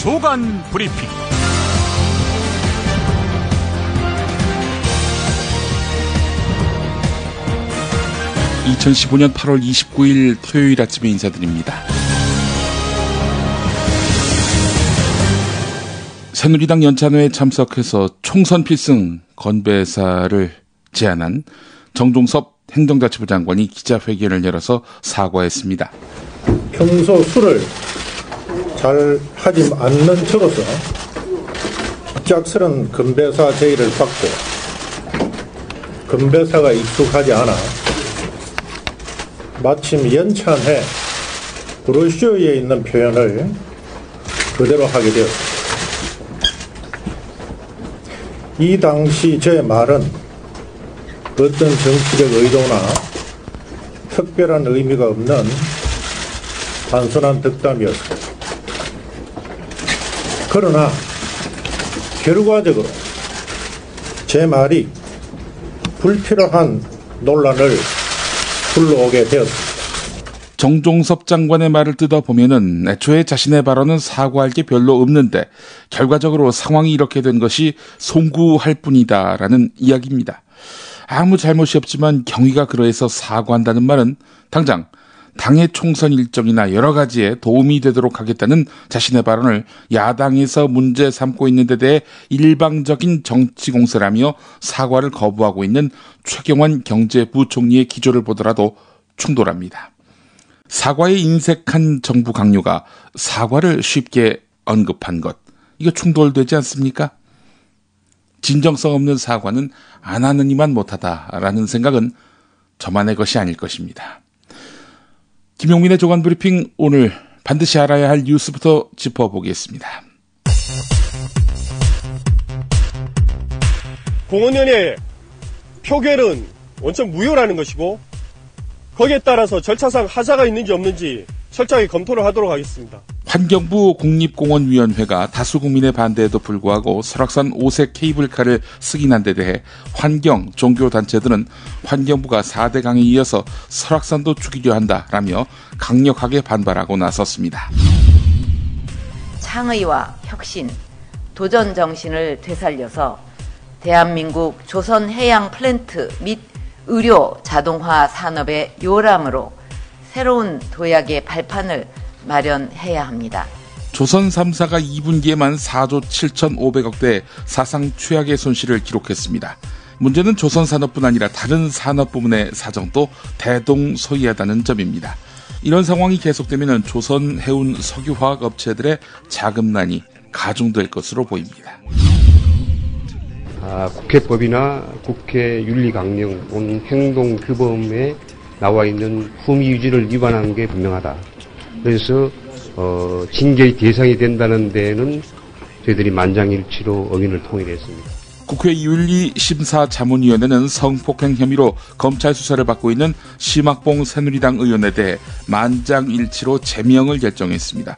조간 브리핑. 2015년 8월 29일 토요일 아침에 인사드립니다. 새누리당 연찬회에 참석해서 총선 필승 건배사를 제안한 정종섭 행정자치부 장관이 기자회견을 열어서 사과했습니다. 평소 술을 잘 하지 않는 저로서 갑작스런 건배사 제의를 받고 건배사가 익숙하지 않아 마침 연찬회 브로셔에 있는 표현을 그대로 하게 되었습니다. 이 당시 제 말은 어떤 정치적 의도나 특별한 의미가 없는 단순한 덕담이었습니다. 그러나 결과적으로 제 말이 불필요한 논란을 불러오게 되었습니다. 정종섭 장관의 말을 뜯어보면은 애초에 자신의 발언은 사과할 게 별로 없는데 결과적으로 상황이 이렇게 된 것이 송구할 뿐이다라는 이야기입니다. 아무 잘못이 없지만 경위가 그러해서 사과한다는 말은 당장 당의 총선 일정이나 여러 가지에 도움이 되도록 하겠다는 자신의 발언을 야당에서 문제 삼고 있는 데 대해 일방적인 정치 공세라며 사과를 거부하고 있는 최경환 경제부총리의 기조를 보더라도 충돌합니다. 사과에 인색한 정부 강요가 사과를 쉽게 언급한 것, 이거 충돌되지 않습니까? 진정성 없는 사과는 안 하느니만 못하다라는 생각은 저만의 것이 아닐 것입니다. 김용민의 조간 브리핑, 오늘 반드시 알아야 할 뉴스부터 짚어보겠습니다. 공원위원회 표결은 원천 무효라는 것이고 거기에 따라서 절차상 하자가 있는지 없는지 철저하게 검토를 하도록 하겠습니다. 환경부 국립공원위원회가 다수 국민의 반대에도 불구하고 설악산 5색 케이블카를 승인한 데 대해 환경, 종교단체들은 환경부가 4대 강에 이어서 설악산도 죽이려 한다라며 강력하게 반발하고 나섰습니다. 창의와 혁신, 도전 정신을 되살려서 대한민국 조선해양 플랜트 및 의료 자동화 산업의 요람으로 새로운 도약의 발판을 마련해야 합니다. 조선 3사가 2분기에만 4조 7,500억대 사상 최악의 손실을 기록했습니다. 문제는 조선 산업뿐 아니라 다른 산업 부문의 사정도 대동소이하다는 점입니다. 이런 상황이 계속되면 조선 해운 석유화학 업체들의 자금난이 가중될 것으로 보입니다. 국회법이나 국회 윤리강령 또는 행동규범에 나와 있는 품위 유지를 위반한 게 분명하다. 그래서 징계의 대상이 된다는 데에는 저희들이 만장일치로 의견을 통일했습니다. 국회 윤리심사자문위원회는 성폭행 혐의로 검찰 수사를 받고 있는 심학봉 새누리당 의원에 대해 만장일치로 제명을 결정했습니다.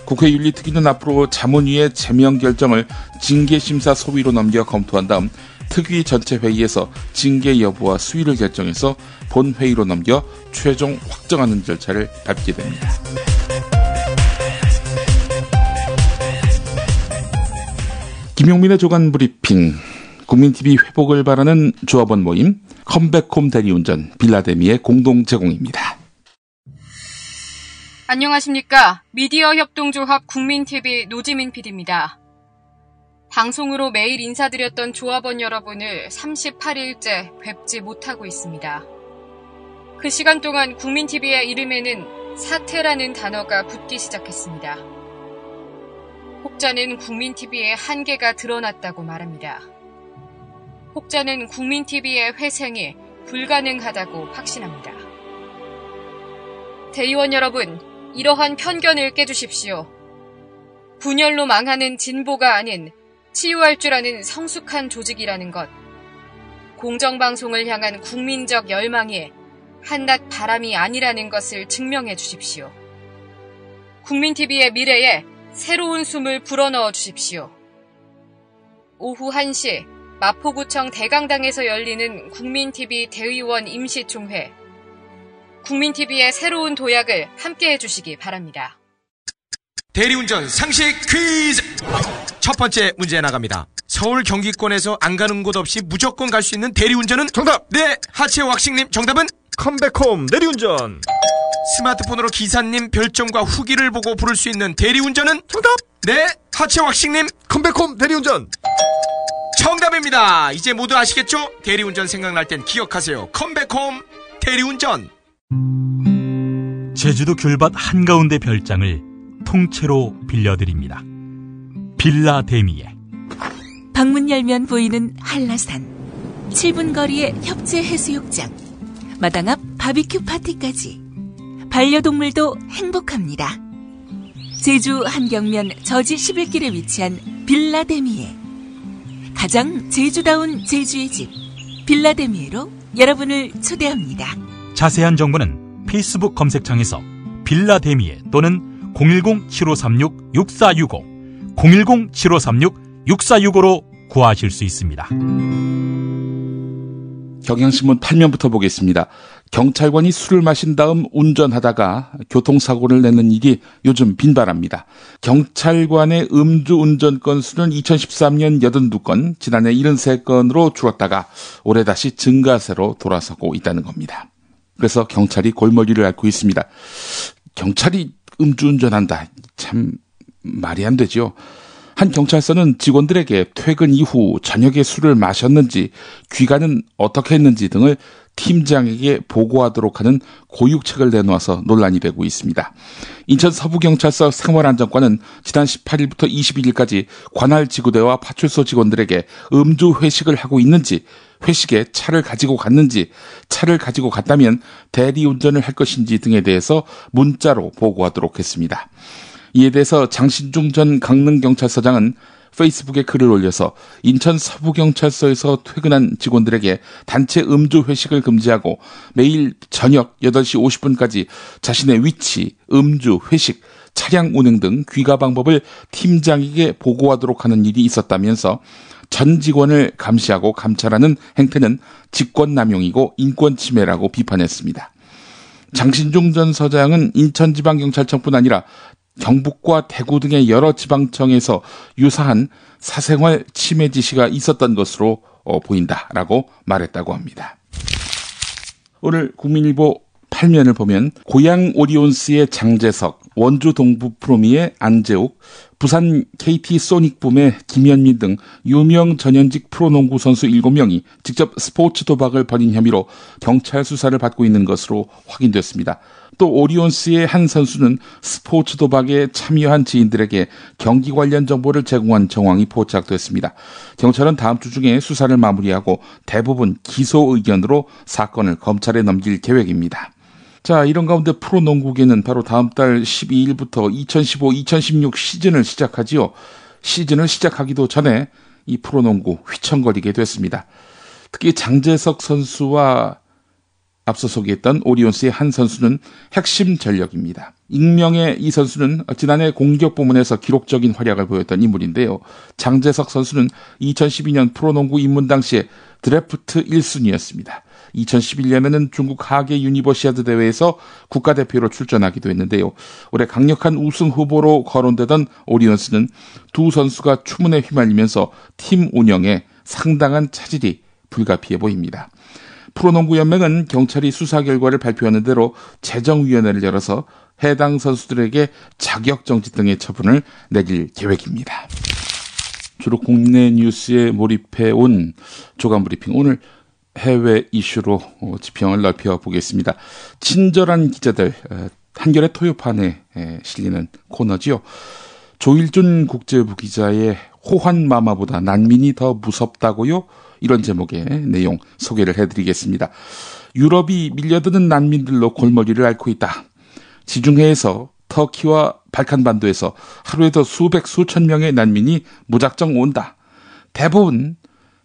국회 윤리특위는 앞으로 자문위의 제명 결정을 징계심사 소위로 넘겨 검토한 다음 특위 전체 회의에서 징계 여부와 수위를 결정해서 본회의로 넘겨 최종 확정하는 절차를 밟게 됩니다. 김용민의 조간 브리핑, 국민TV 회복을 바라는 조합원 모임, 컴백홈 대리운전, 빌라데미의 공동 제공입니다. 안녕하십니까. 미디어 협동조합 국민TV 노지민 PD입니다. 방송으로 매일 인사드렸던 조합원 여러분을 38일째 뵙지 못하고 있습니다. 그 시간 동안 국민TV의 이름에는 사퇴라는 단어가 붙기 시작했습니다. 혹자는 국민TV의 한계가 드러났다고 말합니다. 혹자는 국민TV의 회생이 불가능하다고 확신합니다. 대의원 여러분, 이러한 편견을 깨주십시오. 분열로 망하는 진보가 아닌 치유할 줄 아는 성숙한 조직이라는 것. 공정방송을 향한 국민적 열망이 한낱 바람이 아니라는 것을 증명해 주십시오. 국민TV의 미래에 새로운 숨을 불어넣어 주십시오. 오후 1시 마포구청 대강당에서 열리는 국민TV 대의원 임시총회. 국민TV의 새로운 도약을 함께해 주시기 바랍니다. 대리운전 상식 퀴즈. 첫 번째 문제 나갑니다. 서울 경기권에서 안 가는 곳 없이 무조건 갈 수 있는 대리운전은? 정답! 네, 하치의 왁싱님 정답은? 컴백홈 대리운전. 스마트폰으로 기사님 별점과 후기를 보고 부를 수 있는 대리운전은? 정답! 네, 하치의 왁싱님 컴백홈 대리운전. 정답입니다. 이제 모두 아시겠죠? 대리운전 생각날 땐 기억하세요. 컴백홈 대리운전. 제주도 귤밭 한가운데 별장을 통째로 빌려드립니다. 빌라 데미에. 방문 열면 보이는 한라산, 7분 거리의 협재 해수욕장, 마당 앞 바비큐 파티까지 반려동물도 행복합니다. 제주 한경면 저지 11길에 위치한 빌라 데미에. 가장 제주다운 제주의 집 빌라 데미에로 여러분을 초대합니다. 자세한 정보는 페이스북 검색창에서 빌라 데미에 또는 010-7536-6465 010-7536-6465로 구하실 수 있습니다. 경향신문 8면부터 보겠습니다. 경찰관이 술을 마신 다음 운전하다가 교통사고를 내는 일이 요즘 빈발합니다. 경찰관의 음주운전 건수는 2013년 82건, 지난해 73건으로 줄었다가 올해 다시 증가세로 돌아서고 있다는 겁니다. 그래서 경찰이 골머리를 앓고 있습니다. 경찰이 음주운전한다. 참 말이 안 되죠. 한 경찰서는 직원들에게 퇴근 이후 저녁에 술을 마셨는지, 귀가는 어떻게 했는지 등을 팀장에게 보고하도록 하는 고육책을 내놓아서 논란이 되고 있습니다. 인천 서부경찰서 생활안전과는 지난 18일부터 21일까지 관할 지구대와 파출소 직원들에게 음주 회식을 하고 있는지, 회식에 차를 가지고 갔는지, 차를 가지고 갔다면 대리운전을 할 것인지 등에 대해서 문자로 보고하도록 했습니다. 이에 대해서 장신중 전 강릉경찰서장은 페이스북에 글을 올려서 인천 서부경찰서에서 퇴근한 직원들에게 단체 음주 회식을 금지하고 매일 저녁 8시 50분까지 자신의 위치, 음주, 회식, 차량 운행 등 귀가 방법을 팀장에게 보고하도록 하는 일이 있었다면서 전 직원을 감시하고 감찰하는 행태는 직권남용이고 인권침해라고 비판했습니다. 장신중 전 서장은 인천지방경찰청뿐 아니라 경북과 대구 등의 여러 지방청에서 유사한 사생활 침해 지시가 있었던 것으로 보인다라고 말했다고 합니다. 오늘 국민일보 8면을 보면 고양 오리온스의 장재석, 원주 동부 프로미의 안재욱, 부산 KT 소닉붐의 김현민 등 유명 전현직 프로농구 선수 7명이 직접 스포츠 도박을 벌인 혐의로 경찰 수사를 받고 있는 것으로 확인됐습니다. 또 오리온스의 한 선수는 스포츠 도박에 참여한 지인들에게 경기 관련 정보를 제공한 정황이 포착됐습니다. 경찰은 다음 주 중에 수사를 마무리하고 대부분 기소 의견으로 사건을 검찰에 넘길 계획입니다. 자, 이런 가운데 프로농구계는 바로 다음 달 12일부터 2015-2016 시즌을 시작하지요. 시즌을 시작하기도 전에 이 프로농구 휘청거리게 됐습니다. 특히 장재석 선수와 앞서 소개했던 오리온스의 한 선수는 핵심 전력입니다. 익명의 이 선수는 지난해 공격 부문에서 기록적인 활약을 보였던 인물인데요. 장재석 선수는 2012년 프로농구 입문 당시에 드래프트 1순위였습니다. 2011년에는 중국 하계 유니버시아드 대회에서 국가대표로 출전하기도 했는데요. 올해 강력한 우승 후보로 거론되던 오리온스는 두 선수가 추문에 휘말리면서 팀 운영에 상당한 차질이 불가피해 보입니다. 프로농구연맹은 경찰이 수사 결과를 발표하는 대로 재정위원회를 열어서 해당 선수들에게 자격정지 등의 처분을 내릴 계획입니다. 주로 국내 뉴스에 몰입해온 조간브리핑, 오늘 해외 이슈로 지평을 넓혀보겠습니다. 친절한 기자들, 한겨레 토요판에 실리는 코너지요. 조일준 국제부 기자의 호환마마보다 난민이 더 무섭다고요? 이런 제목의 내용 소개를 해드리겠습니다. 유럽이 밀려드는 난민들로 골머리를 앓고 있다. 지중해에서 터키와 발칸반도에서 하루에도 수천 명의 난민이 무작정 온다. 대부분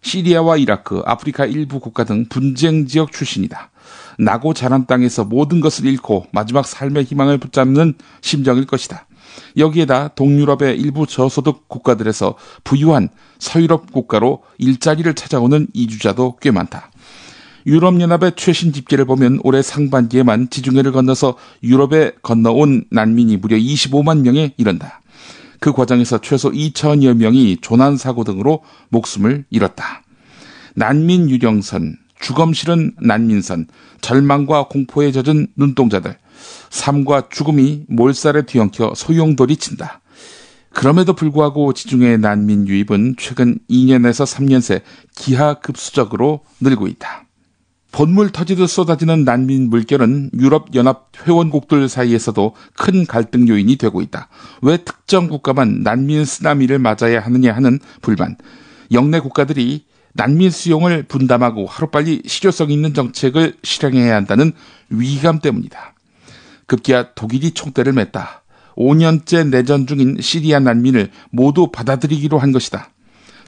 시리아와 이라크, 아프리카 일부 국가 등 분쟁 지역 출신이다. 나고 자란 땅에서 모든 것을 잃고 마지막 삶의 희망을 붙잡는 심정일 것이다. 여기에다 동유럽의 일부 저소득 국가들에서 부유한 서유럽 국가로 일자리를 찾아오는 이주자도 꽤 많다. 유럽연합의 최신 집계를 보면 올해 상반기에만 지중해를 건너서 유럽에 건너온 난민이 무려 25만 명에 이른다. 그 과정에서 최소 2천여 명이 조난사고 등으로 목숨을 잃었다. 난민 유령선, 주검 싫은 난민선, 절망과 공포에 젖은 눈동자들, 삶과 죽음이 몰살에 뒤엉켜 소용돌이 친다. 그럼에도 불구하고 지중해 난민 유입은 최근 2년에서 3년 새 기하급수적으로 늘고 있다. 본물 터지듯 쏟아지는 난민 물결은 유럽연합 회원국들 사이에서도 큰 갈등 요인이 되고 있다. 왜 특정 국가만 난민 쓰나미를 맞아야 하느냐 하는 불만, 영내 국가들이 난민 수용을 분담하고 하루빨리 실효성 있는 정책을 실행해야 한다는 위기감 때문이다. 급기야 독일이 총대를 맸다. 5년째 내전 중인 시리아 난민을 모두 받아들이기로 한 것이다.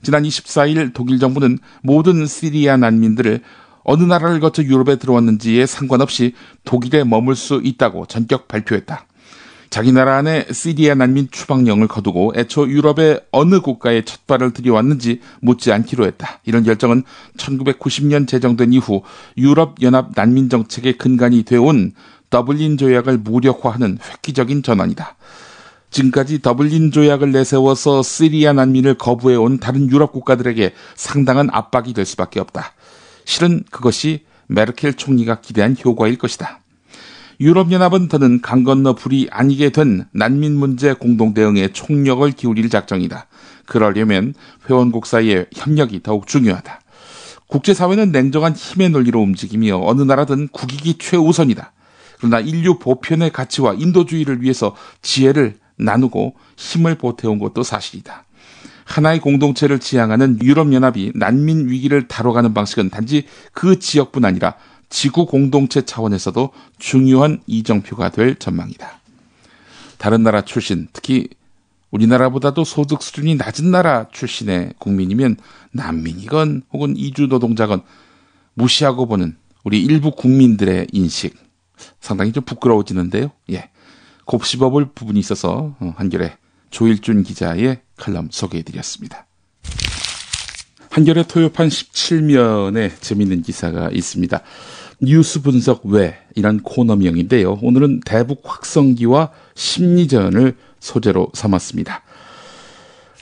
지난 24일 독일 정부는 모든 시리아 난민들을 어느 나라를 거쳐 유럽에 들어왔는지에 상관없이 독일에 머물 수 있다고 전격 발표했다. 자기 나라 안에 시리아 난민 추방령을 거두고 애초 유럽의 어느 국가에 첫 발을 들여왔는지 묻지 않기로 했다. 이런 결정은 1990년 제정된 이후 유럽연합 난민 정책의 근간이 되어온 더블린 조약을 무력화하는 획기적인 전환이다. 지금까지 더블린 조약을 내세워서 시리아 난민을 거부해온 다른 유럽 국가들에게 상당한 압박이 될 수밖에 없다. 실은 그것이 메르켈 총리가 기대한 효과일 것이다. 유럽연합은 더는 강 건너 불이 아니게 된 난민 문제 공동대응에 총력을 기울일 작정이다. 그러려면 회원국 사이의 협력이 더욱 중요하다. 국제사회는 냉정한 힘의 논리로 움직이며 어느 나라든 국익이 최우선이다. 그러나 인류 보편의 가치와 인도주의를 위해서 지혜를 나누고 힘을 보태온 것도 사실이다. 하나의 공동체를 지향하는 유럽연합이 난민 위기를 다뤄가는 방식은 단지 그 지역뿐 아니라 지구 공동체 차원에서도 중요한 이정표가 될 전망이다. 다른 나라 출신, 특히 우리나라보다도 소득 수준이 낮은 나라 출신의 국민이면 난민이건 혹은 이주 노동자건 무시하고 보는 우리 일부 국민들의 인식, 상당히 좀 부끄러워지는데요. 곱씹어볼 부분이 있어서 한겨레 조일준 기자의 칼럼 소개해드렸습니다. 한겨레 토요판 17면에 재미있는 기사가 있습니다. 뉴스 분석 왜 이란 코너명인데요. 오늘은 대북 확성기와 심리전을 소재로 삼았습니다.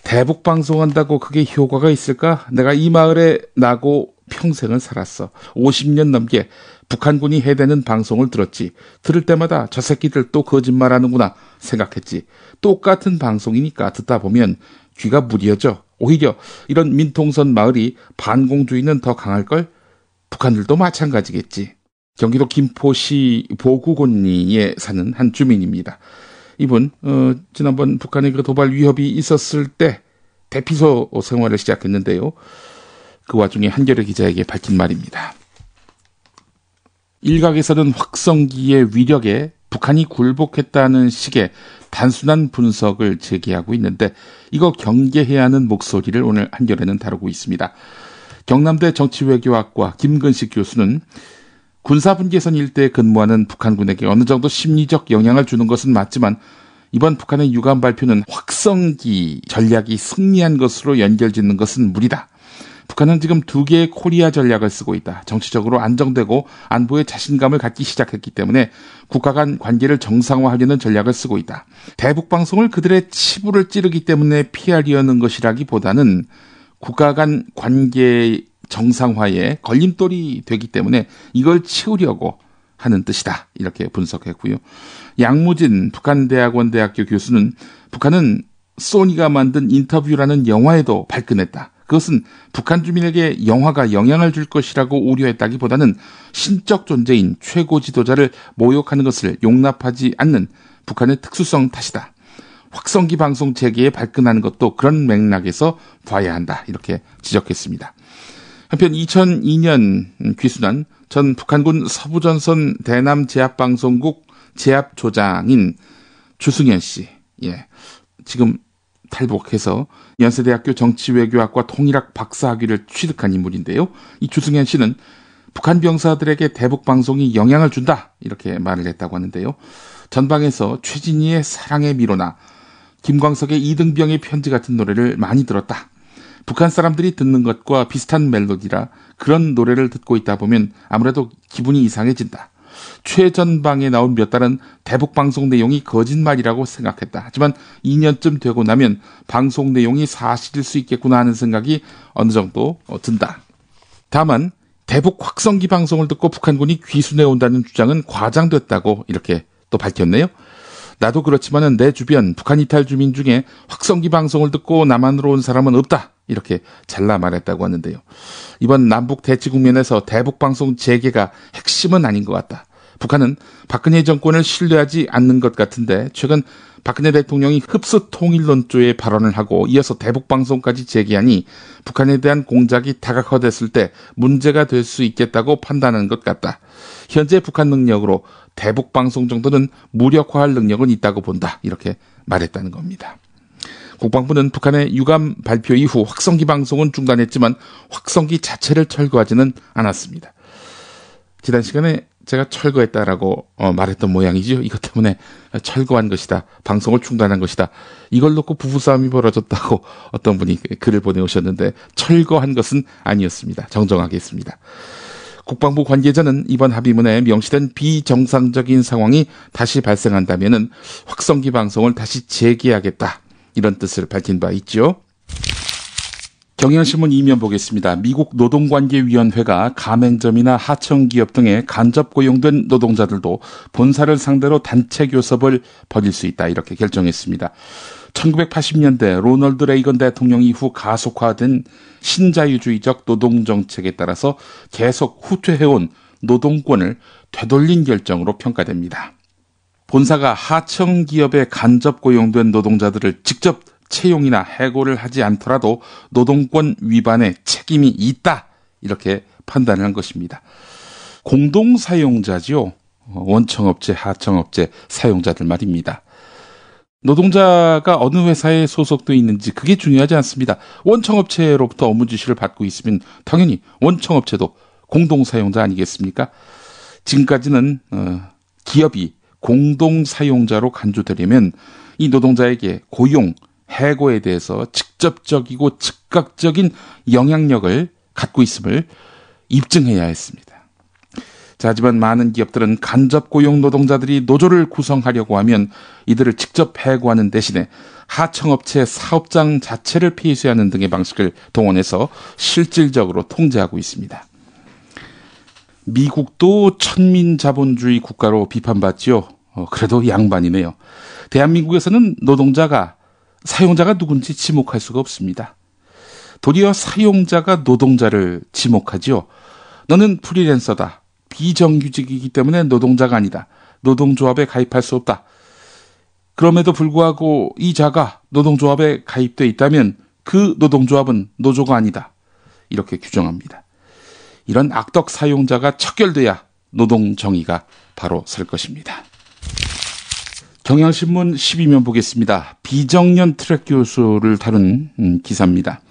대북 방송한다고 그게 효과가 있을까? 내가 이 마을에 나고 평생을 살았어. 50년 넘게 북한군이 해대는 방송을 들었지. 들을 때마다 저 새끼들 또 거짓말하는구나 생각했지. 똑같은 방송이니까 듣다 보면 귀가 무뎌져. 오히려 이런 민통선 마을이 반공주의는 더 강할걸? 북한들도 마찬가지겠지. 경기도 김포시 보구곤리에 사는 한 주민입니다. 이분 지난번 북한의 그 도발 위협이 있었을 때 대피소 생활을 시작했는데요. 그 와중에 한겨레 기자에게 밝힌 말입니다. 일각에서는 확성기의 위력에 북한이 굴복했다는 식의 단순한 분석을 제기하고 있는데 이거 경계해야 하는 목소리를 오늘 한겨레는 다루고 있습니다. 경남대 정치외교학과 김근식 교수는 군사분계선 일대에 근무하는 북한군에게 어느 정도 심리적 영향을 주는 것은 맞지만 이번 북한의 유감 발표는 확성기 전략이 승리한 것으로 연결짓는 것은 무리다. 북한은 지금 2개의 코리아 전략을 쓰고 있다. 정치적으로 안정되고 안보에 자신감을 갖기 시작했기 때문에 국가 간 관계를 정상화하려는 전략을 쓰고 있다. 대북 방송을 그들의 치부를 찌르기 때문에 피하려는 것이라기보다는 국가 간 관계 정상화에 걸림돌이 되기 때문에 이걸 치우려고 하는 뜻이다. 이렇게 분석했고요. 양무진 북한대학원 대학교 교수는 북한은 소니가 만든 인터뷰라는 영화에도 발끈했다. 그것은 북한 주민에게 영화가 영향을 줄 것이라고 우려했다기보다는 신적 존재인 최고 지도자를 모욕하는 것을 용납하지 않는 북한의 특수성 탓이다. 확성기 방송 재개에 발끈하는 것도 그런 맥락에서 봐야 한다. 이렇게 지적했습니다. 한편 2002년 귀순한 전 북한군 서부전선 대남제압방송국 제압조장인 주승현 씨. 지금 탈북해서 연세대학교 정치외교학과 통일학 박사학위를 취득한 인물인데요. 이 주승현 씨는 북한 병사들에게 대북 방송이 영향을 준다 이렇게 말을 했다고 하는데요. 전방에서 최진희의 사랑의 미로나 김광석의 이등병의 편지 같은 노래를 많이 들었다. 북한 사람들이 듣는 것과 비슷한 멜로디라 그런 노래를 듣고 있다 보면 아무래도 기분이 이상해진다. 최전방에 나온 몇 달은 대북 방송 내용이 거짓말이라고 생각했다. 하지만 2년쯤 되고 나면 방송 내용이 사실일 수 있겠구나 하는 생각이 어느 정도 든다. 다만 대북 확성기 방송을 듣고 북한군이 귀순해 온다는 주장은 과장됐다고 이렇게 또 밝혔네요. 나도 그렇지만은 내 주변 북한 이탈 주민 중에 확성기 방송을 듣고 남한으로 온 사람은 없다. 이렇게 잘라 말했다고 하는데요. 이번 남북 대치 국면에서 대북 방송 재개가 핵심은 아닌 것 같다. 북한은 박근혜 정권을 신뢰하지 않는 것 같은데 최근 박근혜 대통령이 흡수 통일론조의 발언을 하고 이어서 대북 방송까지 재개하니 북한에 대한 공작이 다각화됐을 때 문제가 될 수 있겠다고 판단하는 것 같다. 현재 북한 능력으로 대북 방송 정도는 무력화할 능력은 있다고 본다. 이렇게 말했다는 겁니다. 국방부는 북한의 유감 발표 이후 확성기 방송은 중단했지만 확성기 자체를 철거하지는 않았습니다. 지난 시간에 제가 철거했다라고 말했던 모양이죠. 이것 때문에 철거한 것이다. 방송을 중단한 것이다. 이걸 놓고 부부싸움이 벌어졌다고 어떤 분이 글을 보내오셨는데 철거한 것은 아니었습니다. 정정하겠습니다. 국방부 관계자는 이번 합의문에 명시된 비정상적인 상황이 다시 발생한다면은 확성기 방송을 다시 재개하겠다. 이런 뜻을 밝힌 바 있죠. 경향신문 2면 보겠습니다. 미국 노동관계위원회가 가맹점이나 하청기업 등에 간접 고용된 노동자들도 본사를 상대로 단체 교섭을 벌일 수 있다. 이렇게 결정했습니다. 1980년대 로널드 레이건 대통령 이후 가속화된 신자유주의적 노동정책에 따라서 계속 후퇴해온 노동권을 되돌린 결정으로 평가됩니다. 본사가 하청기업에 간접 고용된 노동자들을 직접 채용이나 해고를 하지 않더라도 노동권 위반에 책임이 있다. 이렇게 판단을 한 것입니다. 공동사용자지요. 원청업체, 하청업체 사용자들 말입니다. 노동자가 어느 회사에 소속되어 있는지 그게 중요하지 않습니다. 원청업체로부터 업무 지시를 받고 있으면 당연히 원청업체도 공동사용자 아니겠습니까? 지금까지는 기업이 공동사용자로 간주되려면 이 노동자에게 고용, 해고에 대해서 직접적이고 즉각적인 영향력을 갖고 있음을 입증해야 했습니다. 자, 하지만 많은 기업들은 간접 고용 노동자들이 노조를 구성하려고 하면 이들을 직접 해고하는 대신에 하청업체 사업장 자체를 폐쇄하는 등의 방식을 동원해서 실질적으로 통제하고 있습니다. 미국도 천민자본주의 국가로 비판받지요. 그래도 양반이네요. 대한민국에서는 사용자가 누군지 지목할 수가 없습니다. 도리어 사용자가 노동자를 지목하지요. 너는 프리랜서다. 비정규직이기 때문에 노동자가 아니다. 노동조합에 가입할 수 없다. 그럼에도 불구하고 이 자가 노동조합에 가입돼 있다면 그 노동조합은 노조가 아니다. 이렇게 규정합니다. 이런 악덕 사용자가 척결돼야 노동정의가 바로 설 것입니다. 경향신문 12면 보겠습니다. 비정년 트랙 교수를 다룬 기사입니다.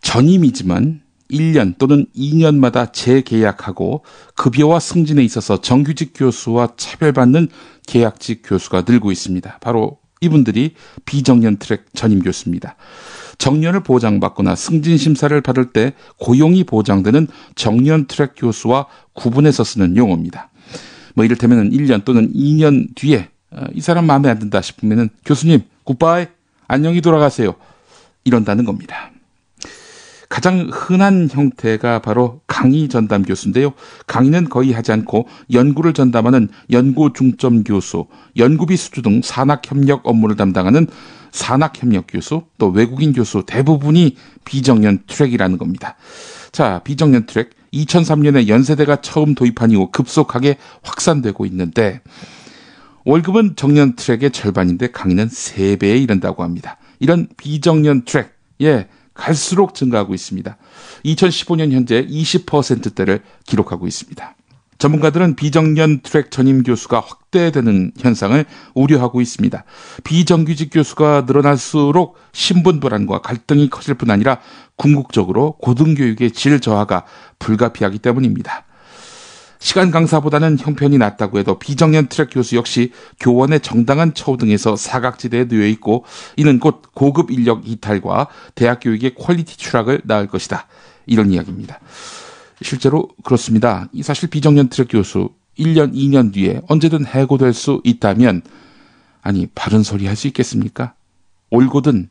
전임이지만 1년 또는 2년마다 재계약하고 급여와 승진에 있어서 정규직 교수와 차별받는 계약직 교수가 늘고 있습니다. 바로 이분들이 비정년 트랙 전임 교수입니다. 정년을 보장받거나 승진 심사를 받을 때 고용이 보장되는 정년 트랙 교수와 구분해서 쓰는 용어입니다. 이를테면 1년 또는 2년 뒤에 이 사람 마음에 안 든다 싶으면 교수님 굿바이 안녕히 돌아가세요 이런다는 겁니다. 가장 흔한 형태가 바로 강의 전담 교수인데요. 강의는 거의 하지 않고 연구를 전담하는 연구 중점 교수, 연구비 수주 등 산학협력 업무를 담당하는 산학협력 교수, 또 외국인 교수 대부분이 비정년 트랙이라는 겁니다. 자, 비정년 트랙 2003년에 연세대가 처음 도입한 이후 급속하게 확산되고 있는데 월급은 정년 트랙의 절반인데 강의는 3배에 이른다고 합니다. 이런 비정년 트랙, 갈수록 증가하고 있습니다. 2015년 현재 20%대를 기록하고 있습니다. 전문가들은 비정년 트랙 전임 교수가 확대되는 현상을 우려하고 있습니다. 비정규직 교수가 늘어날수록 신분 불안과 갈등이 커질 뿐 아니라 궁극적으로 고등교육의 질 저하가 불가피하기 때문입니다. 시간 강사보다는 형편이 낫다고 해도 비정년 트랙 교수 역시 교원의 정당한 처우 등에서 사각지대에 놓여 있고 이는 곧 고급 인력 이탈과 대학 교육의 퀄리티 추락을 낳을 것이다. 이런 이야기입니다. 실제로 그렇습니다. 사실 비정년 트랙 교수 1년, 2년 뒤에 언제든 해고될 수 있다면 아니 바른 소리 할 수 있겠습니까? 올곧은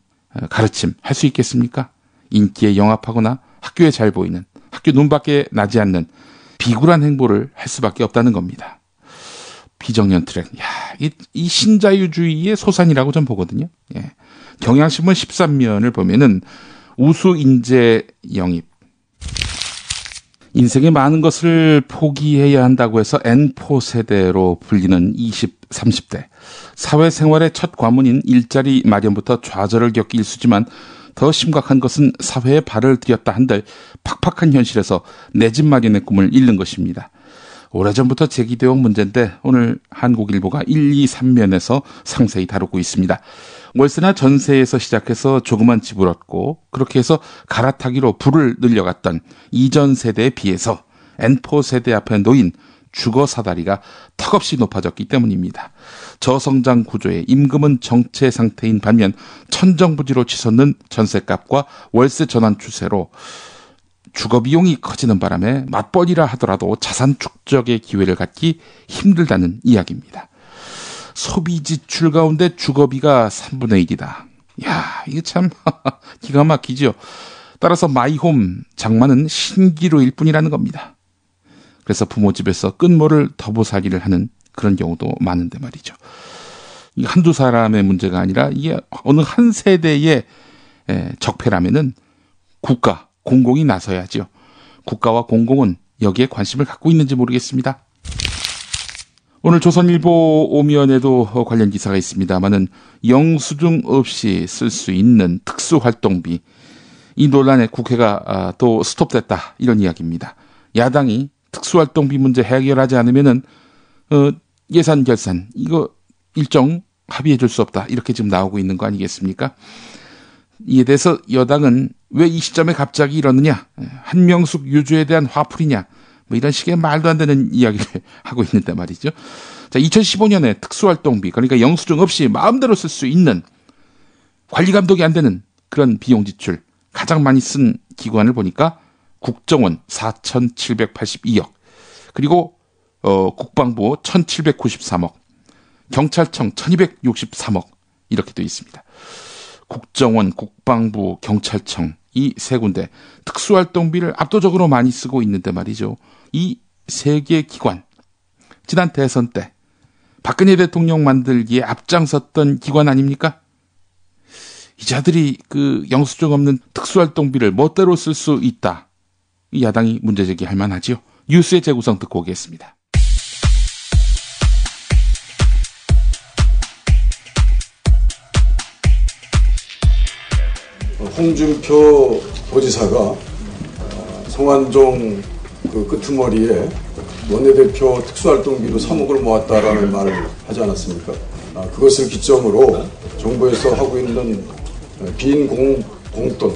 가르침 할 수 있겠습니까? 인기에 영합하거나 학교에 잘 보이는, 학교 눈밖에 나지 않는 비굴한 행보를 할 수밖에 없다는 겁니다. 비정년 트랙, 이 신자유주의의 소산이라고 전 보거든요. 예. 경향신문 13면을 보면은 우수 인재 영입, 인생의 많은 것을 포기해야 한다고 해서 N포 세대로 불리는 20, 30대. 사회생활의 첫 관문인 일자리 마련부터 좌절을 겪기 일쑤지만 더 심각한 것은 사회에 발을 들였다 한들 팍팍한 현실에서 내 집 마련의 꿈을 잃는 것입니다. 오래전부터 제기되어 온 문제인데 오늘 한국일보가 1, 2, 3면에서 상세히 다루고 있습니다. 월세나 전세에서 시작해서 조그만 집을 얻고 그렇게 해서 갈아타기로 부를 늘려갔던 이전 세대에 비해서 N포 세대 앞에 놓인 주거 사다리가 턱없이 높아졌기 때문입니다. 저성장 구조에 임금은 정체 상태인 반면 천정부지로 치솟는 전세값과 월세 전환 추세로 주거 비용이 커지는 바람에 맞벌이라 하더라도 자산 축적의 기회를 갖기 힘들다는 이야기입니다. 소비 지출 가운데 주거비가 3분의 1이다. 이게 참 기가 막히죠. 따라서 마이홈 장만은 신기루일 뿐이라는 겁니다. 그래서 부모 집에서 끈모를 더보살이를 하는 그런 경우도 많은데 말이죠. 이 한두 사람의 문제가 아니라 이게 어느 한 세대의 적폐라면은 국가, 공공이 나서야죠. 국가와 공공은 여기에 관심을 갖고 있는지 모르겠습니다. 오늘 조선일보 오면에도 관련 기사가 있습니다만은 영수증 없이 쓸 수 있는 특수활동비, 이 논란에 국회가 또 스톱됐다 이런 이야기입니다. 야당이 특수활동비 문제 해결하지 않으면은 예산 결산 이거 일정 합의해 줄 수 없다 이렇게 지금 나오고 있는 거 아니겠습니까? 이에 대해서 여당은 왜 이 시점에 갑자기 이러느냐, 한명숙 유주에 대한 화풀이냐, 뭐 이런 식의 말도 안 되는 이야기를 하고 있는데 말이죠. 자, 2015년에 특수활동비, 그러니까 영수증 없이 마음대로 쓸 수 있는, 관리 감독이 안 되는 그런 비용 지출 가장 많이 쓴 기관을 보니까 국정원 4,782억, 그리고 국방부 1,793억, 경찰청 1,263억 이렇게 되어 있습니다. 국정원, 국방부, 경찰청 이 세 군데 특수활동비를 압도적으로 많이 쓰고 있는데 말이죠. 이 세 개 기관, 지난 대선 때 박근혜 대통령 만들기에 앞장섰던 기관 아닙니까? 이 자들이 그 영수증 없는 특수활동비를 멋대로 쓸 수 있다. 이 야당이 문제 제기할 만하지요. 뉴스의 재구성 듣고 오겠습니다. 홍준표 도지사가 성완종 그 끄트머리에 원내대표 특수활동비로 3억을 모았다라는 말을 하지 않았습니까? 그것을 기점으로 정부에서 하고 있는 빈 공돈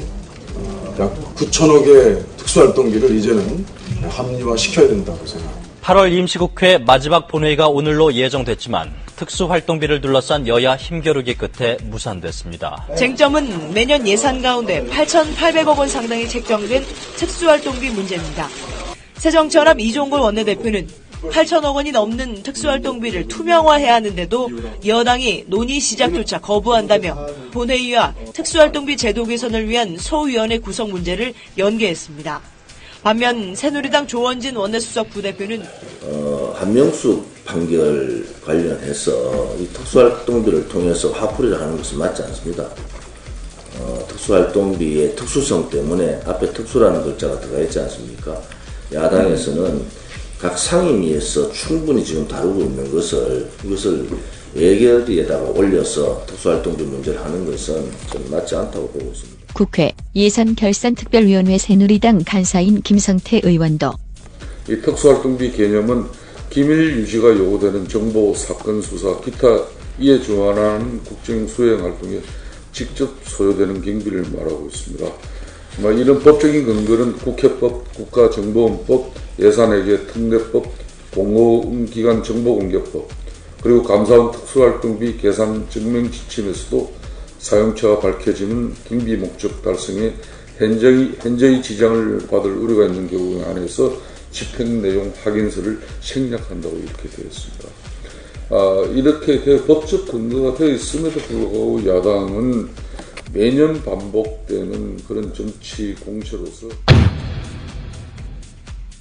약 9천억의 특수활동비를 이제는 합리화시켜야 된다고 생각합니다. 8월 임시국회 마지막 본회의가 오늘로 예정됐지만 특수활동비를 둘러싼 여야 힘겨루기 끝에 무산됐습니다. 쟁점은 매년 예산 가운데 8,800억 원 상당이 책정된 특수활동비 문제입니다. 새정치연합 이종걸 원내대표는 8천억 원이 넘는 특수활동비를 투명화해야 하는데도 여당이 논의 시작조차 거부한다며 본회의와 특수활동비 제도 개선을 위한 소위원회 구성 문제를 연계했습니다. 반면 새누리당 조원진 원내수석 부대표는 한명숙 판결 관련해서 이 특수활동비를 통해서 화풀이를 하는 것은 맞지 않습니다. 특수활동비의 특수성 때문에 앞에 특수라는 글자가 들어가 있지 않습니까? 야당에서는 각 상임위에서 충분히 지금 다루고 있는 이것을 예결위에다가 올려서 특수활동비 문제를 하는 것은 좀 맞지 않다고 보고 있습니다. 국회 예산결산특별위원회 새누리당 간사인 김성태 의원도 이 특수활동비 개념은 기밀 유지가 요구되는 정보, 사건 수사, 기타 이에 준하는 국정 수행 활동에 직접 소요되는 경비를 말하고 있습니다. 이런 법적인 근거는 국회법, 국가정보원법, 예산회계 특례법, 공공기관 정보공개법, 그리고 감사원 특수활동비 계산 증명 지침에서도 사용처가 밝혀지는 경비 목적 달성에 현저히 지장을 받을 우려가 있는 경우에 한해서 집행 내용 확인서를 생략한다고 이렇게 되었습니다. 이렇게 법적 근거가 되어 있음에도 불구하고 야당은 매년 반복되는 그런 정치 공세로서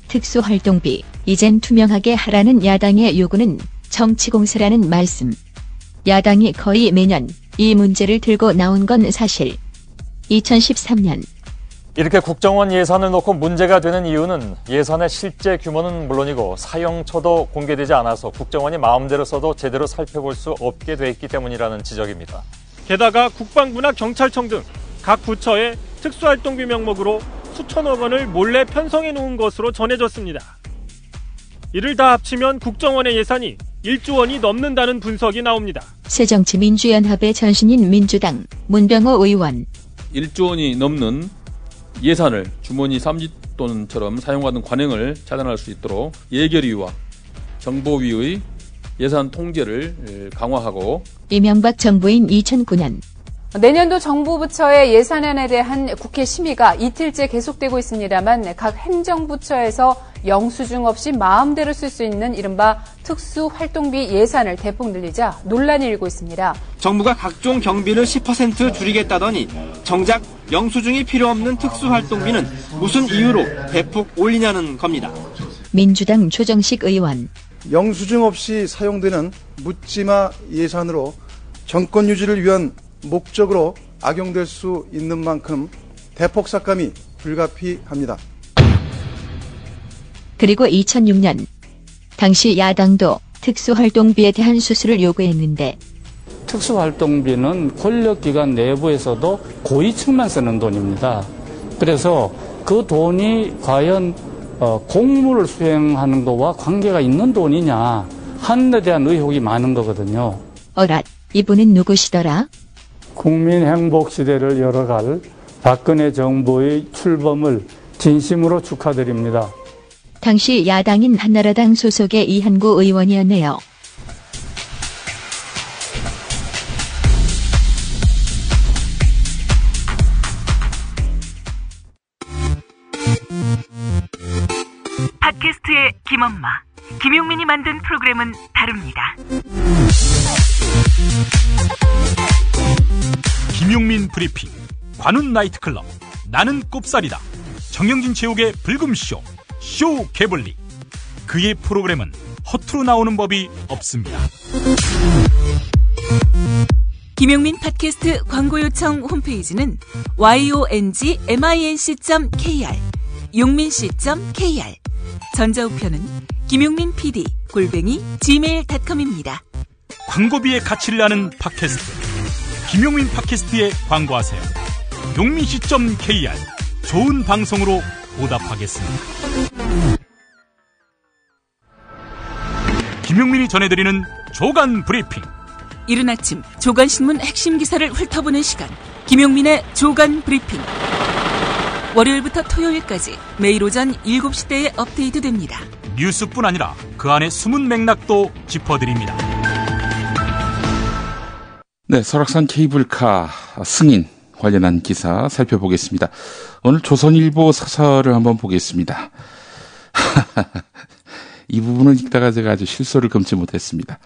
특수활동비 이젠 투명하게 하라는 야당의 요구는 정치 공세라는 말씀. 야당이 거의 매년 이 문제를 들고 나온 건 사실. 2013년 이렇게 국정원 예산을 놓고 문제가 되는 이유는 예산의 실제 규모는 물론이고 사용처도 공개되지 않아서 국정원이 마음대로 써도 제대로 살펴볼 수 없게 돼 있기 때문이라는 지적입니다. 게다가 국방부나 경찰청 등 각 부처에 특수활동비 명목으로 수천억 원을 몰래 편성해 놓은 것으로 전해졌습니다. 이를 다 합치면 국정원의 예산이 1조 원이 넘는다는 분석이 나옵니다. 새정치민주연합의 전신인 민주당 문병호 의원. 1조 원이 넘는 예산을 주머니 쌈짓돈처럼 사용하는 관행을 차단할 수 있도록 예결위와 정보위의 예산 통제를 강화하고 이명박 정부인 2009년 내년도 정부 부처의 예산안에 대한 국회 심의가 이틀째 계속되고 있습니다만 각 행정부처에서 영수증 없이 마음대로 쓸 수 있는 이른바 특수활동비 예산을 대폭 늘리자 논란이 일고 있습니다. 정부가 각종 경비를 10% 줄이겠다더니 정작 영수증이 필요 없는 특수활동비는 무슨 이유로 대폭 올리냐는 겁니다. 민주당 조정식 의원. 영수증 없이 사용되는 묻지마 예산으로 정권 유지를 위한 목적으로 악용될 수 있는 만큼 대폭 삭감이 불가피합니다. 그리고 2006년 당시 야당도 특수활동비에 대한 수수를 요구했는데 특수활동비는 권력기관 내부에서도 고위층만 쓰는 돈입니다. 그래서 그 돈이 과연 공무를 수행하는 것과 관계가 있는 돈이냐 하는 데 대한 의혹이 많은 거거든요. 어랏, 이분은 누구시더라? 국민 행복 시대를 열어갈 박근혜 정부의 출범을 진심으로 축하드립니다. 당시 야당인 한나라당 소속의 이한구 의원이었네요. 팟캐스트의 김엄마, 김용민이 만든 프로그램은 다릅니다. 김용민 브리핑, 관훈 나이트클럽, 나는 꼽살이다, 정영진 체육의 불금쇼, 쇼 개블리. 그의 프로그램은 허투루 나오는 법이 없습니다. 김용민 팟캐스트 광고 요청 홈페이지는 yongminc.kr, 용민c.kr. 전자우편은 김용민 PD @gmail.com입니다. 광고비의 가치를 아는 팟캐스트, 김용민 팟캐스트에 광고하세요. 용민c.kr. 좋은 방송으로 보답하겠습니다. 김용민이 전해드리는 조간 브리핑. 이른 아침 조간신문 핵심 기사를 훑어보는 시간, 김용민의 조간 브리핑. 월요일부터 토요일까지 매일 오전 7시대에 업데이트됩니다. 뉴스뿐 아니라 그 안에 숨은 맥락도 짚어드립니다. 네, 설악산 케이블카 승인 관련한 기사 살펴보겠습니다. 오늘 조선일보 사설을 한번 보겠습니다. 이 부분을 읽다가 제가 아주 실소를 금치 못했습니다.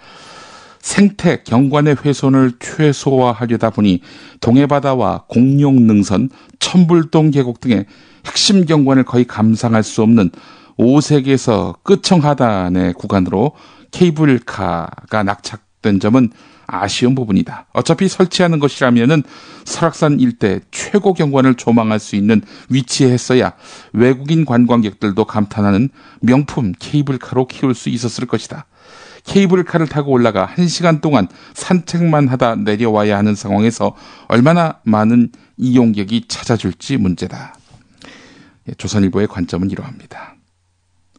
생태 경관의 훼손을 최소화하려다 보니 동해바다와 공룡능선, 천불동 계곡 등의 핵심 경관을 거의 감상할 수 없는 오색에서 끝청 하단의 구간으로 케이블카가 낙착된 점은 아쉬운 부분이다. 어차피 설치하는 것이라면은 설악산 일대 최고 경관을 조망할 수 있는 위치에 했어야 외국인 관광객들도 감탄하는 명품 케이블카로 키울 수 있었을 것이다. 케이블카를 타고 올라가 1시간 동안 산책만 하다 내려와야 하는 상황에서 얼마나 많은 이용객이 찾아줄지 문제다. 조선일보의 관점은 이러합니다.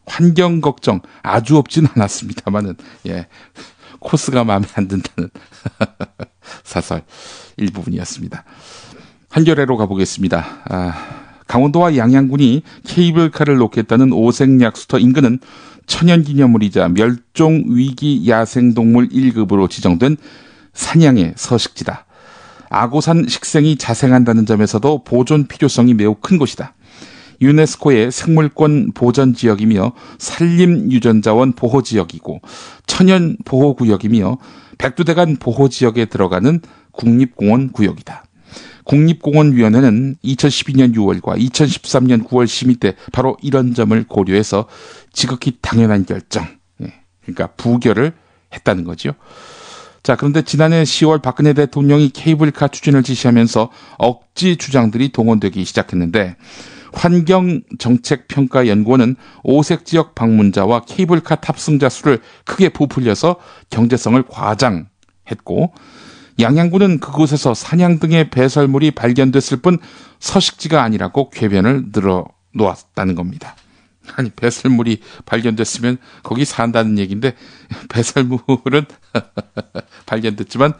환경 걱정 아주 없진 않았습니다만은, 코스가 마음에 안 든다는 사설 일부분이었습니다. 한겨레로 가보겠습니다. 강원도와 양양군이 케이블카를 놓겠다는 오색약수터 인근은 천연기념물이자 멸종위기 야생동물 1급으로 지정된 산양의 서식지다. 아고산 식생이 자생한다는 점에서도 보존 필요성이 매우 큰 곳이다. 유네스코의 생물권 보전지역이며 산림유전자원 보호지역이고 천연보호구역이며 백두대간 보호지역에 들어가는 국립공원 구역이다. 국립공원위원회는 2012년 6월과 2013년 9월 심의 때 바로 이런 점을 고려해서 지극히 당연한 결정, 그러니까 부결을 했다는 거죠. 자, 그런데 지난해 10월 박근혜 대통령이 케이블카 추진을 지시하면서 억지 주장들이 동원되기 시작했는데 환경정책평가연구원은 오색지역 방문자와 케이블카 탑승자 수를 크게 부풀려서 경제성을 과장했고 양양군은 그곳에서 산양 등의 배설물이 발견됐을 뿐 서식지가 아니라고 궤변을 늘어놓았다는 겁니다. 아니, 배설물이 발견됐으면 거기 산다는 얘기인데 배설물은 발견됐지만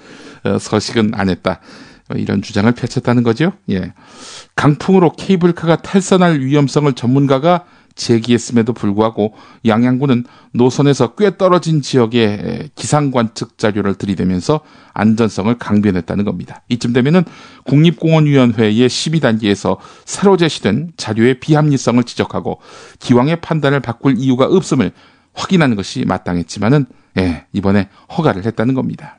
서식은 안 했다. 이런 주장을 펼쳤다는 거죠. 예. 강풍으로 케이블카가 탈선할 위험성을 전문가가 제기했음에도 불구하고 양양군은 노선에서 꽤 떨어진 지역에 기상관측 자료를 들이대면서 안전성을 강변했다는 겁니다. 이쯤 되면은 국립공원위원회의 심의 단계에서 새로 제시된 자료의 비합리성을 지적하고 기왕의 판단을 바꿀 이유가 없음을 확인하는 것이 마땅했지만은 이번에 허가를 했다는 겁니다.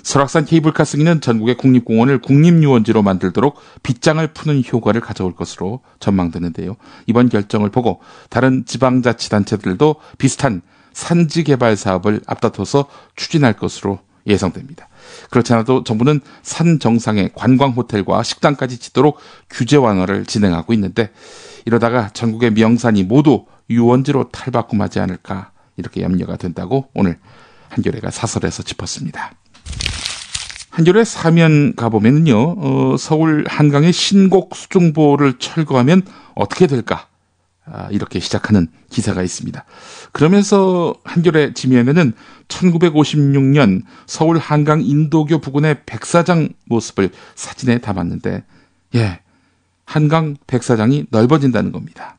설악산 케이블카 승인은 전국의 국립공원을 국립유원지로 만들도록 빗장을 푸는 효과를 가져올 것으로 전망되는데요. 이번 결정을 보고 다른 지방자치단체들도 비슷한 산지개발 사업을 앞다퉈서 추진할 것으로 예상됩니다. 그렇지 않아도 정부는 산 정상에 관광호텔과 식당까지 짓도록 규제 완화를 진행하고 있는데 이러다가 전국의 명산이 모두 유원지로 탈바꿈하지 않을까 이렇게 염려가 된다고 오늘 한겨레가 사설에서 짚었습니다. 한겨레 사면 가보면요, 서울 한강의 신곡 수중보를 철거하면 어떻게 될까? 이렇게 시작하는 기사가 있습니다. 그러면서 한겨레 지면에는 1956년 서울 한강 인도교 부근의 백사장 모습을 사진에 담았는데, 한강 백사장이 넓어진다는 겁니다.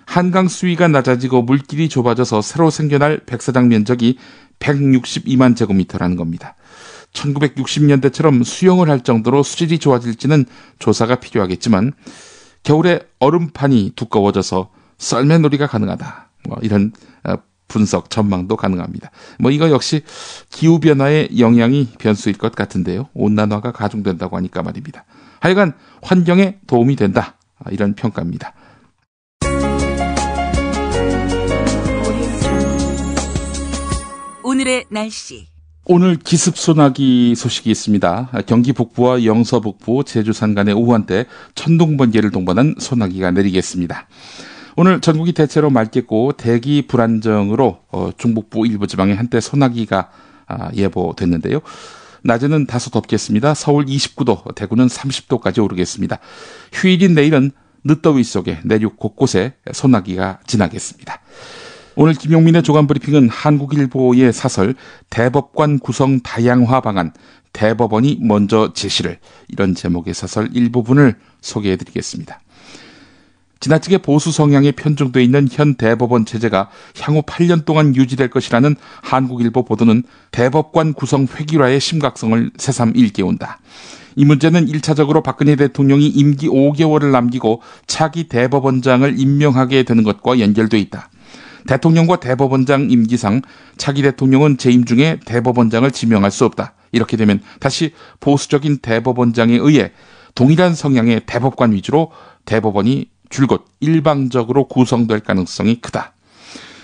한강 수위가 낮아지고 물길이 좁아져서 새로 생겨날 백사장 면적이 162만 제곱미터라는 겁니다. 1960년대처럼 수영을 할 정도로 수질이 좋아질지는 조사가 필요하겠지만 겨울에 얼음판이 두꺼워져서 썰매놀이가 가능하다. 이런 분석, 전망도 가능합니다. 이거 역시 기후변화의 영향이 변수일 것 같은데요. 온난화가 가중된다고 하니까 말입니다. 하여간 환경에 도움이 된다. 이런 평가입니다. 오늘의 날씨. 오늘 기습소나기 소식이 있습니다. 경기 북부와 영서 북부, 제주 산간의 오후 한때 천둥 번개를 동반한 소나기가 내리겠습니다. 오늘 전국이 대체로 맑겠고 대기 불안정으로 중북부 일부 지방에 한때 소나기가 예보됐는데요. 낮에는 다소 덥겠습니다. 서울 29도, 대구는 30도까지 오르겠습니다. 휴일인 내일은 늦더위 속에 내륙 곳곳에 소나기가 지나겠습니다. 오늘 김용민의 조간브리핑은 한국일보의 사설 대법관 구성 다양화 방안 대법원이 먼저 제시를 이런 제목의 사설 일부분을 소개해드리겠습니다. 지나치게 보수 성향에 편중되어 있는 현 대법원 체제가 향후 8년 동안 유지될 것이라는 한국일보 보도는 대법관 구성 획일화의 심각성을 새삼 일깨운다. 이 문제는 1차적으로 박근혜 대통령이 임기 5개월을 남기고 차기 대법원장을 임명하게 되는 것과 연결돼 있다. 대통령과 대법원장 임기상 차기 대통령은 재임 중에 대법원장을 지명할 수 없다. 이렇게 되면 다시 보수적인 대법원장에 의해 동일한 성향의 대법관 위주로 대법원이 줄곧 일방적으로 구성될 가능성이 크다.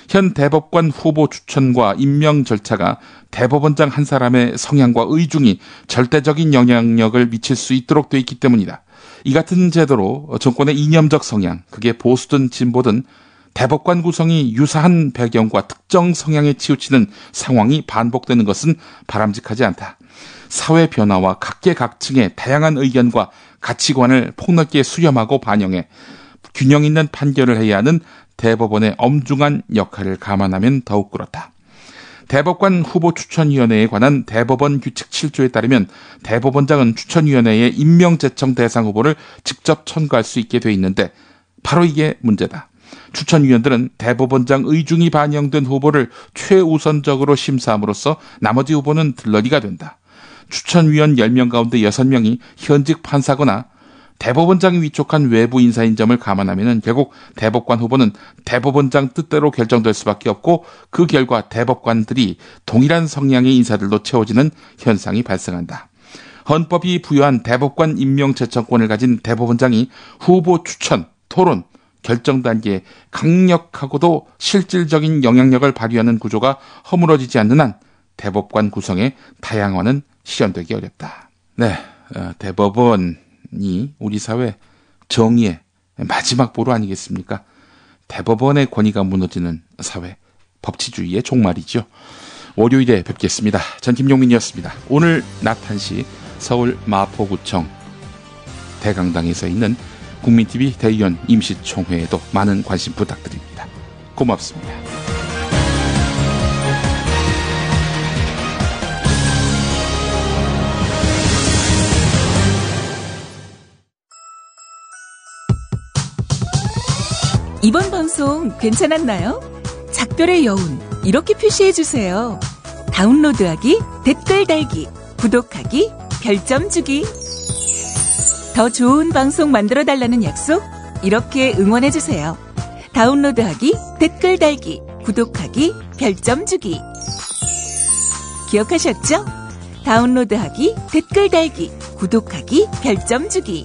현 대법관 후보 추천과 임명 절차가 대법원장 한 사람의 성향과 의중이 절대적인 영향력을 미칠 수 있도록 돼 있기 때문이다. 이 같은 제도로 정권의 이념적 성향, 그게 보수든 진보든 대법관 구성이 유사한 배경과 특정 성향에 치우치는 상황이 반복되는 것은 바람직하지 않다. 사회 변화와 각계각층의 다양한 의견과 가치관을 폭넓게 수렴하고 반영해 균형 있는 판결을 해야 하는 대법원의 엄중한 역할을 감안하면 더욱 그렇다. 대법관 후보 추천위원회에 관한 대법원 규칙 7조에 따르면 대법원장은 추천위원회에 임명 제청 대상 후보를 직접 청구할 수 있게 돼 있는데 바로 이게 문제다. 추천위원들은 대법원장 의중이 반영된 후보를 최우선적으로 심사함으로써 나머지 후보는 들러리가 된다. 추천위원 10명 가운데 6명이 현직 판사거나 대법원장이 위촉한 외부 인사인 점을 감안하면 결국 대법관 후보는 대법원장 뜻대로 결정될 수밖에 없고 그 결과 대법관들이 동일한 성향의 인사들로 채워지는 현상이 발생한다. 헌법이 부여한 대법관 임명 제청권을 가진 대법원장이 후보 추천, 토론, 결정 단계에 강력하고도 실질적인 영향력을 발휘하는 구조가 허물어지지 않는 한 대법관 구성의 다양화는 실현되기 어렵다. 네, 대법원이 우리 사회 정의의 마지막 보루 아니겠습니까? 대법원의 권위가 무너지는 사회, 법치주의의 종말이죠. 월요일에 뵙겠습니다. 전 김용민이었습니다. 오늘 낮 1시 서울 마포구청 대강당에서 있는 국민TV 대의원 임시총회에도 많은 관심 부탁드립니다. 고맙습니다. 이번 방송 괜찮았나요? 작별의 여운 이렇게 표시해주세요. 다운로드하기, 댓글 달기, 구독하기, 별점 주기. 더 좋은 방송 만들어달라는 약속 이렇게 응원해주세요. 다운로드하기, 댓글 달기, 구독하기, 별점 주기. 기억하셨죠? 다운로드하기, 댓글 달기, 구독하기, 별점 주기.